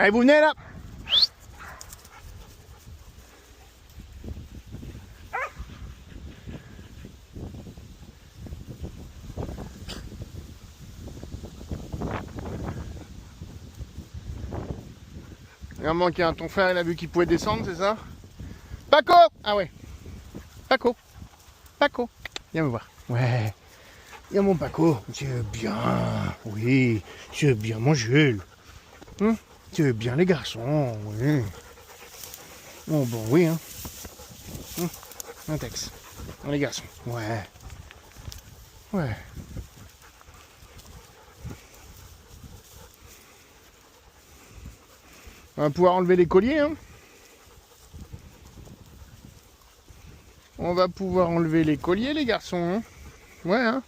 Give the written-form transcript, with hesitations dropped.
Allez, vous venez là. Il a manqué un. Ton frère, il a vu qu'il pouvait descendre, c'est ça? Paco! Ah ouais. Paco. Paco. Viens me voir. Ouais. Viens mon Paco. Tu veux bien. Oui. Tu veux bien mon Jules. Tu veux bien les garçons. Oui. Oh bon, oui, hein. Un texte. Les garçons. Ouais. Ouais. On va pouvoir enlever les colliers, hein. On va pouvoir enlever les colliers, les garçons, hein. Ouais, hein.